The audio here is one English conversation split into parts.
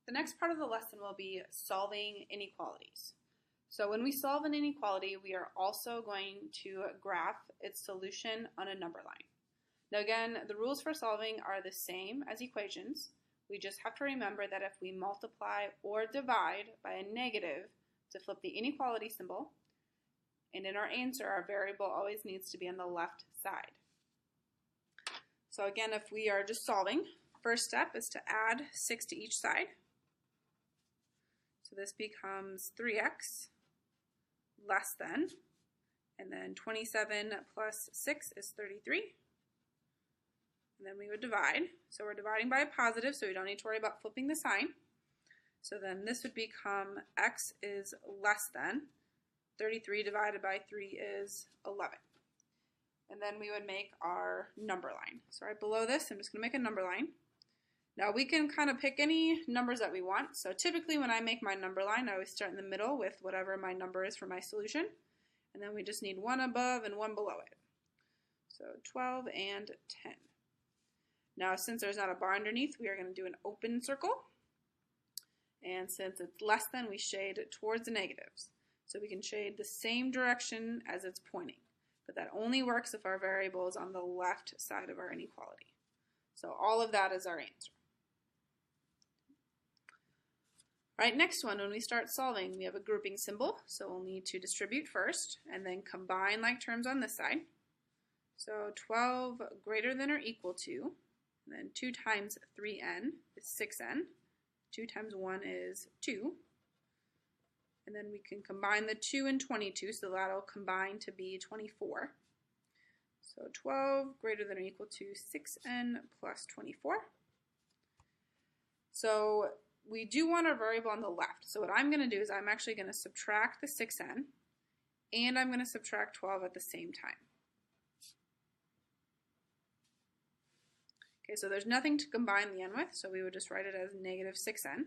The next part of the lesson will be solving inequalities. So when we solve an inequality, we are also going to graph its solution on a number line. Now again, the rules for solving are the same as equations. We just have to remember that if we multiply or divide by a negative to flip the inequality symbol, and in our answer, our variable always needs to be on the left side. So again, if we are just solving, first step is to add 6 to each side. So this becomes 3x less than, and then 27 plus 6 is 33. And then we would divide. So we're dividing by a positive, so we don't need to worry about flipping the sign. So then this would become x is less than 33 divided by 3 is 11. And then we would make our number line. So right below this, I'm just going to make a number line. Now we can kind of pick any numbers that we want. So typically when I make my number line, I always start in the middle with whatever my number is for my solution. And then we just need one above and one below it. So 12 and 10. Now since there's not a bar underneath, we are going to do an open circle. And since it's less than, we shade towards the negatives. So we can shade the same direction as it's pointing. But that only works if our variable is on the left side of our inequality. So all of that is our answer. All right, next one, when we start solving, we have a grouping symbol. So we'll need to distribute first and then combine like terms on this side. So 12 greater than or equal to, and then 2 times 3n is 6n. 2 times 1 is 2. And then we can combine the 2 and 22, so that'll combine to be 24. So 12 greater than or equal to 6n plus 24. So we do want our variable on the left. So what I'm going to do is I'm actually going to subtract the 6n, and I'm going to subtract 12 at the same time. Okay, so there's nothing to combine the n with, so we would just write it as negative 6n.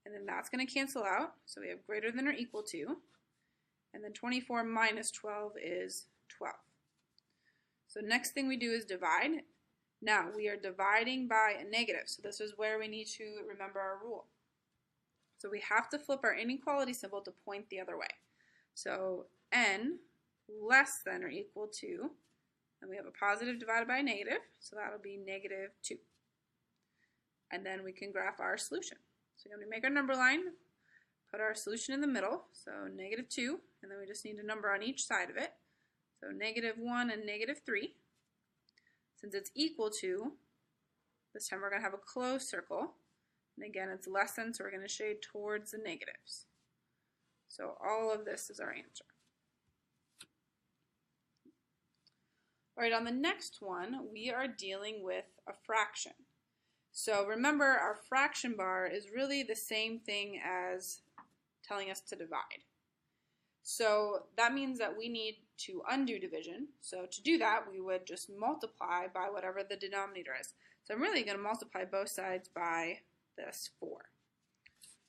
And then that's going to cancel out, so we have greater than or equal to, and then 24 minus 12 is 12. So next thing we do is divide. Now we are dividing by a negative, so this is where we need to remember our rule. So we have to flip our inequality symbol to point the other way. So n less than or equal to, and we have a positive divided by a negative, so that'll be negative 2. And then we can graph our solution. So we're going to make our number line, put our solution in the middle, so negative 2, and then we just need a number on each side of it. So negative 1 and negative 3. Since it's equal to, this time we're going to have a closed circle. And again, it's less than, so we're going to shade towards the negatives. So all of this is our answer. All right, on the next one, we are dealing with a fraction. So remember, our fraction bar is really the same thing as telling us to divide. So that means that we need to undo division. So to do that, we would just multiply by whatever the denominator is. So I'm really going to multiply both sides by this 4.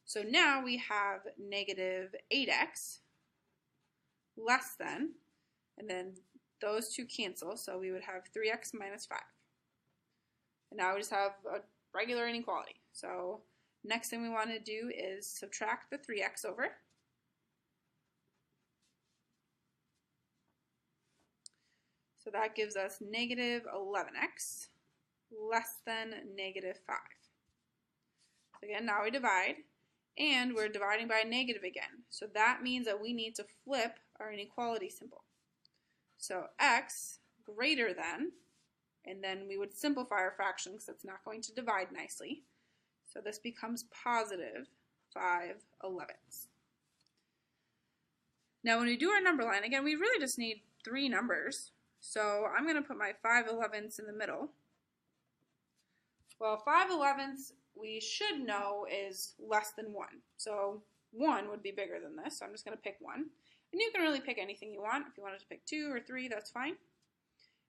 So now we have negative 8x less than, and then those two cancel, so we would have 3x minus 5. And now we just have a regular inequality. So next thing we want to do is subtract the 3x over. So that gives us negative 11x less than negative 5. So again, now we divide, and we're dividing by a negative again. So that means that we need to flip our inequality symbol. So x greater than, and then we would simplify our fraction because it's not going to divide nicely. So this becomes positive 5/11. Now when we do our number line, again, we really just need 3 numbers. So I'm going to put my 5/11 in the middle. Well, 5/11 we should know is less than 1. So 1 would be bigger than this, so I'm just going to pick 1. And you can really pick anything you want. If you wanted to pick 2 or 3, that's fine.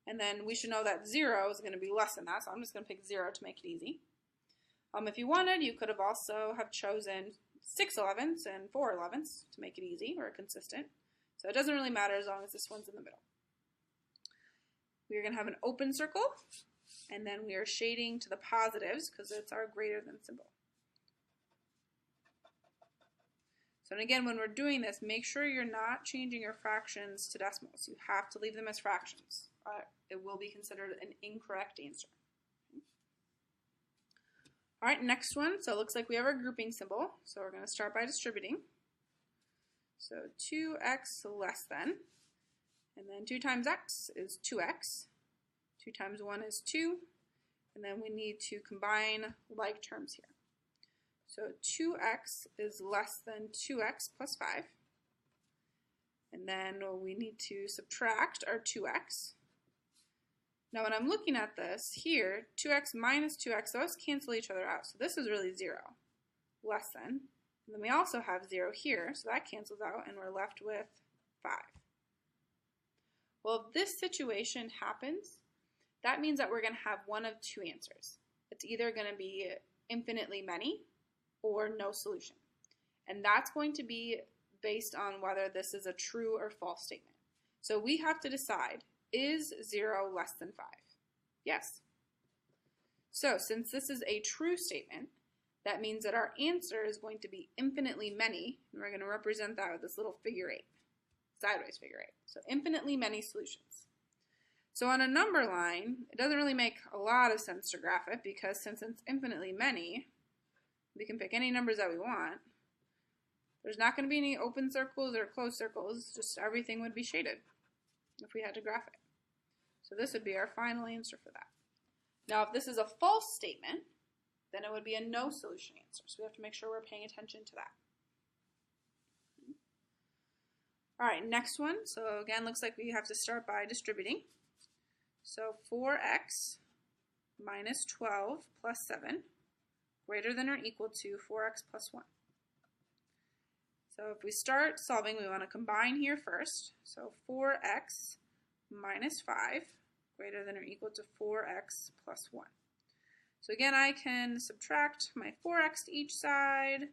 And then we should know that 0 is going to be less than that, so I'm just going to pick 0 to make it easy. If you wanted, you could have also have chosen 6/11 and 4/11 to make it easy or consistent. So it doesn't really matter as long as this one's in the middle. We're going to have an open circle, and then we are shading to the positives because it's our greater than symbol. So again, when we're doing this, make sure you're not changing your fractions to decimals. You have to leave them as fractions. It will be considered an incorrect answer. All right, next one. So it looks like we have our grouping symbol. So we're going to start by distributing. So 2x less than, and then 2 times x is 2x. 2 times 1 is 2, and then we need to combine like terms here. So 2x is less than 2x plus 5. And then we need to subtract our 2x. Now when I'm looking at this here, 2x minus 2x, those cancel each other out. So this is really 0, less than. And then we also have 0 here, so that cancels out, and we're left with 5. Well, if this situation happens, that means that we're going to have one of 2 answers. It's either going to be infinitely many or no solution. And that's going to be based on whether this is a true or false statement. So we have to decide, is 0 less than 5? Yes. So since this is a true statement, that means that our answer is going to be infinitely many, and we're going to represent that with this little figure 8, sideways figure 8. So infinitely many solutions. So on a number line, it doesn't really make a lot of sense to graph it, because since it's infinitely many, we can pick any numbers that we want. There's not going to be any open circles or closed circles, just everything would be shaded if we had to graph it. So this would be our final answer for that. Now if this is a false statement, then it would be a no solution answer. So we have to make sure we're paying attention to that. All right, next one. So again, looks like we have to start by distributing. So 4x minus 12 plus 7 greater than or equal to 4x plus 1. So if we start solving, we want to combine here first. So 4x minus 5 greater than or equal to 4x plus 1. So again, I can subtract my 4x to each side,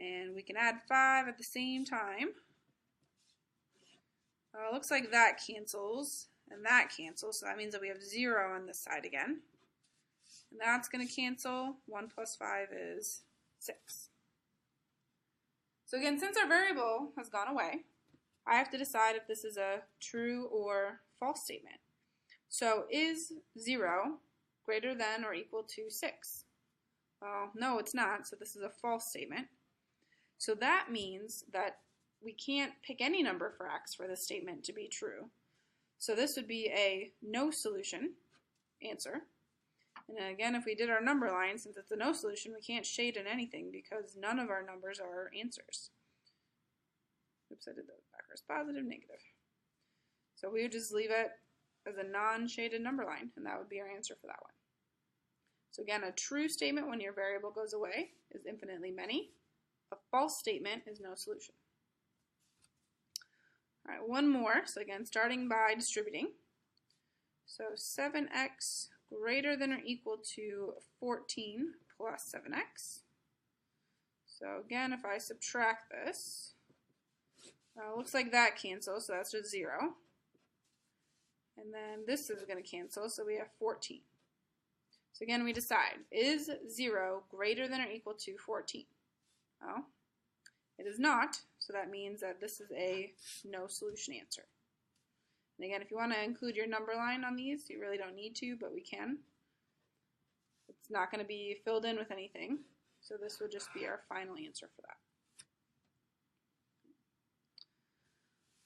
and we can add 5 at the same time. Looks like that cancels, and that cancels, so that means that we have 0 on this side again. And that's going to cancel. 1 plus 5 is 6. So again, since our variable has gone away, I have to decide if this is a true or false statement. So is 0 greater than or equal to 6? Well, no, it's not, so this is a false statement. So that means that we can't pick any number for x for this statement to be true. So this would be a no solution answer. And again, if we did our number line, since it's a no solution, we can't shade in anything because none of our numbers are answers. Oops, I did that backwards. Positive, negative. So we would just leave it as a non-shaded number line, and that would be our answer for that one. So again, a true statement when your variable goes away is infinitely many. A false statement is no solution. All right, one more. So again, starting by distributing. So 7x greater than or equal to 14 plus 7x. So again, if I subtract this, looks like that cancels, so that's just 0. And then this is going to cancel, so we have 14. So again, we decide, is 0 greater than or equal to 14? Well, it is not, so that means that this is a no solution answer. And again, if you want to include your number line on these, you really don't need to, but we can. It's not going to be filled in with anything, so this would just be our final answer for that.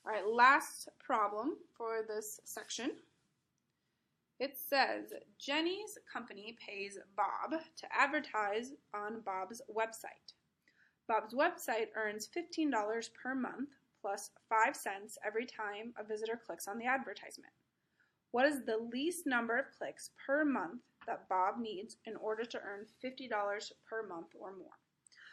All right, last problem for this section. It says, Jenny's company pays Bob to advertise on Bob's website. Bob's website earns $15 per month plus 5 cents every time a visitor clicks on the advertisement. What is the least number of clicks per month that Bob needs in order to earn $50 per month or more?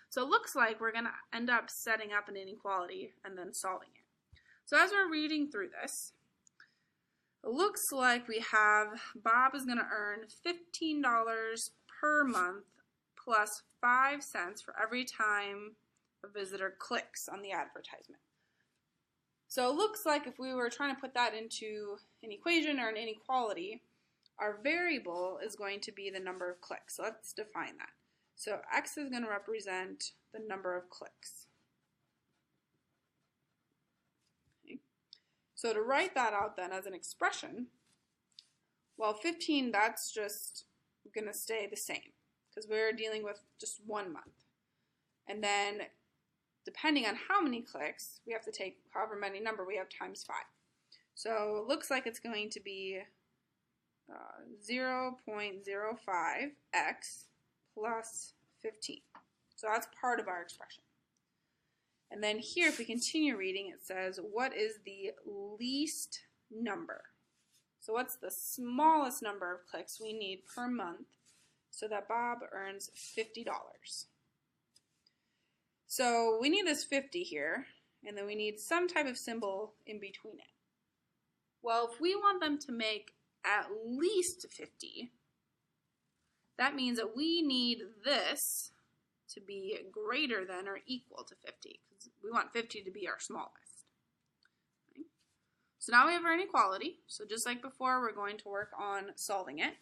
So it looks like we're going to end up setting up an inequality and then solving it. So as we're reading through this, it looks like we have Bob is going to earn $15 per month plus 5 cents for every time a visitor clicks on the advertisement. So it looks like if we were trying to put that into an equation or an inequality, our variable is going to be the number of clicks. So let's define that. So x is going to represent the number of clicks. So to write that out then as an expression, well, 15, that's just going to stay the same because we're dealing with just 1 month. And then depending on how many clicks, we have to take however many number we have times 5. So it looks like it's going to be 0.05x plus 15. So that's part of our expression. And then here, if we continue reading, it says, what is the least number? So what's the smallest number of clicks we need per month so that Bob earns $50? So we need this 50 here, and then we need some type of symbol in between it. Well, if we want them to make at least 50, that means that we need this to be greater than or equal to 50, because we want 50 to be our smallest. Okay. So now we have our inequality. So just like before, we're going to work on solving it.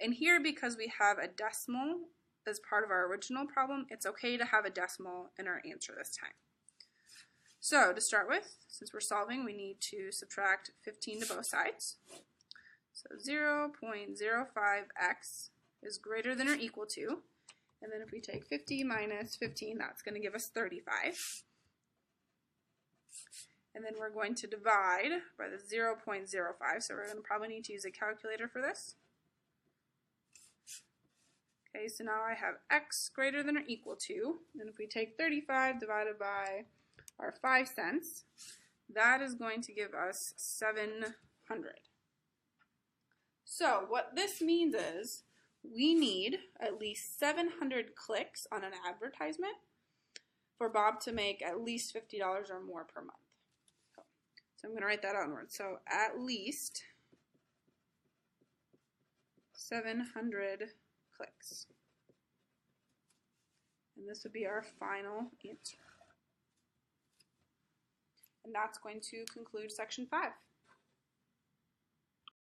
And here, because we have a decimal as part of our original problem, it's okay to have a decimal in our answer this time. So to start with, since we're solving, we need to subtract 15 to both sides. So 0.05x is greater than or equal to, and then if we take 50 minus 15, that's going to give us 35. And then we're going to divide by the 0.05, so we're going to probably need to use a calculator for this. Okay, so now I have x greater than or equal to, and if we take 35 divided by our 5 cents, that is going to give us 700. So what this means is we need at least 700 clicks on an advertisement for Bob to make at least $50 or more per month. So I'm going to write that out in words. So at least 700 clicks. And this would be our final answer. And that's going to conclude section 5.